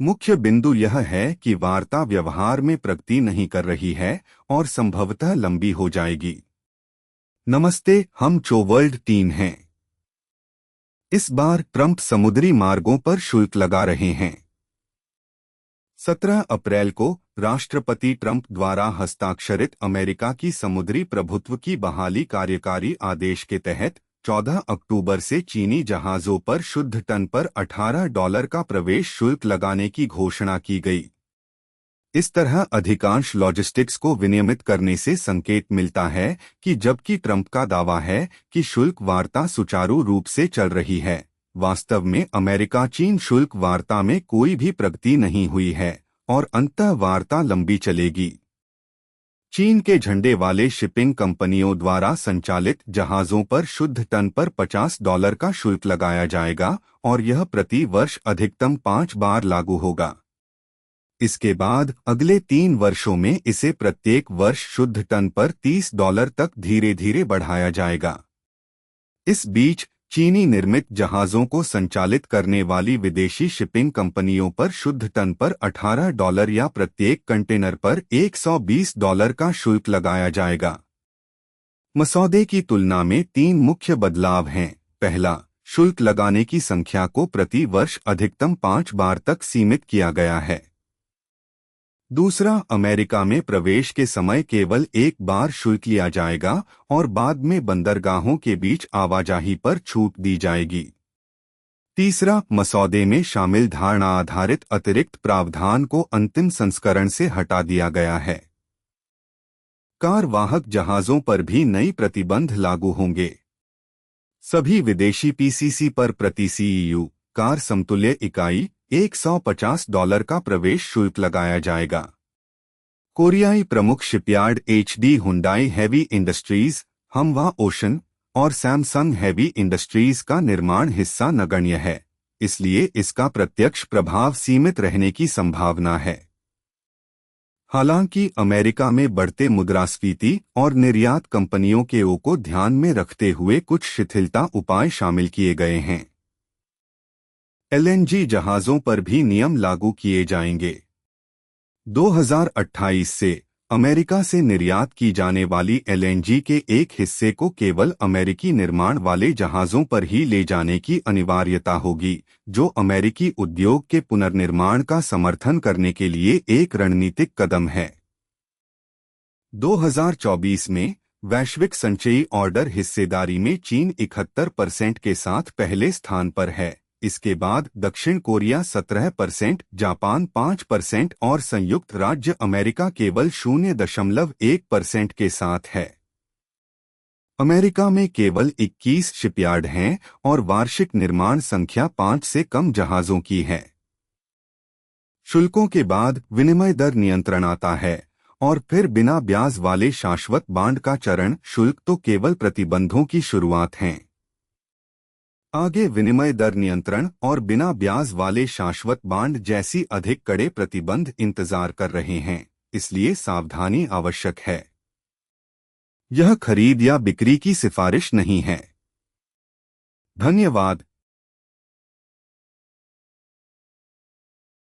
मुख्य बिंदु यह है कि वार्ता व्यवहार में प्रगति नहीं कर रही है और संभवतः लंबी हो जाएगी। नमस्ते, हम चोवर्ल्ड टीम हैं। इस बार ट्रंप समुद्री मार्गों पर शुल्क लगा रहे हैं। 17 अप्रैल को राष्ट्रपति ट्रंप द्वारा हस्ताक्षरित अमेरिका की समुद्री प्रभुत्व की बहाली कार्यकारी आदेश के तहत 14 अक्टूबर से चीनी जहाजों पर शुद्ध टन पर $18 का प्रवेश शुल्क लगाने की घोषणा की गई। इस तरह अधिकांश लॉजिस्टिक्स को विनियमित करने से संकेत मिलता है कि जबकि ट्रंप का दावा है कि शुल्क वार्ता सुचारू रूप से चल रही है, वास्तव में अमेरिका चीन शुल्क वार्ता में कोई भी प्रगति नहीं हुई है और अंततः वार्ता लंबी चलेगी। चीन के झंडे वाले शिपिंग कंपनियों द्वारा संचालित जहाजों पर शुद्ध टन पर $50 का शुल्क लगाया जाएगा और यह प्रति वर्ष अधिकतम 5 बार लागू होगा। इसके बाद अगले 3 वर्षों में इसे प्रत्येक वर्ष शुद्ध टन पर $30 तक धीरे धीरे बढ़ाया जाएगा। इस बीच चीनी निर्मित जहाजों को संचालित करने वाली विदेशी शिपिंग कंपनियों पर शुद्ध टन पर $18 या प्रत्येक कंटेनर पर $120 का शुल्क लगाया जाएगा। मसौदे की तुलना में 3 मुख्य बदलाव हैं। पहला, शुल्क लगाने की संख्या को प्रति वर्ष अधिकतम 5 बार तक सीमित किया गया है। दूसरा, अमेरिका में प्रवेश के समय केवल एक बार शुल्क लिया जाएगा और बाद में बंदरगाहों के बीच आवाजाही पर छूट दी जाएगी। तीसरा, मसौदे में शामिल धारणा आधारित अतिरिक्त प्रावधान को अंतिम संस्करण से हटा दिया गया है। कार वाहक जहाजों पर भी नई प्रतिबंध लागू होंगे। सभी विदेशी पीसीसी पर प्रति सीईयू कार समतुल्य इकाई $150 का प्रवेश शुल्क लगाया जाएगा। कोरियाई प्रमुख shipyard HD Hyundai heavy industries, Hanwha ocean और सैमसंग हेवी इंडस्ट्रीज का निर्माण हिस्सा नगण्य है, इसलिए इसका प्रत्यक्ष प्रभाव सीमित रहने की संभावना है। हालांकि अमेरिका में बढ़ते मुद्रास्फीति और निर्यात कंपनियों के को ध्यान में रखते हुए कुछ शिथिलता उपाय शामिल किए गए हैं। एलएनजी जहाजों पर भी नियम लागू किए जाएंगे। 2028 से अमेरिका से निर्यात की जाने वाली एलएनजी के एक हिस्से को केवल अमेरिकी निर्माण वाले जहाजों पर ही ले जाने की अनिवार्यता होगी, जो अमेरिकी उद्योग के पुनर्निर्माण का समर्थन करने के लिए एक रणनीतिक कदम है। 2024 में वैश्विक संचयी ऑर्डर हिस्सेदारी में चीन 71% के साथ पहले स्थान पर है। इसके बाद दक्षिण कोरिया 17%, जापान 5% और संयुक्त राज्य अमेरिका केवल 0.1% के साथ है। अमेरिका में केवल 21 शिपयार्ड हैं और वार्षिक निर्माण संख्या 5 से कम जहाजों की है। शुल्कों के बाद विनिमय दर नियंत्रण आता है और फिर बिना ब्याज वाले शाश्वत बांड का चरण। शुल्क तो केवल प्रतिबंधों की शुरुआत हैं। आगे विनिमय दर नियंत्रण और बिना ब्याज वाले शाश्वत बांड जैसी अधिक कड़े प्रतिबंध इंतजार कर रहे हैं, इसलिए सावधानी आवश्यक है। यह खरीद या बिक्री की सिफारिश नहीं है। धन्यवाद।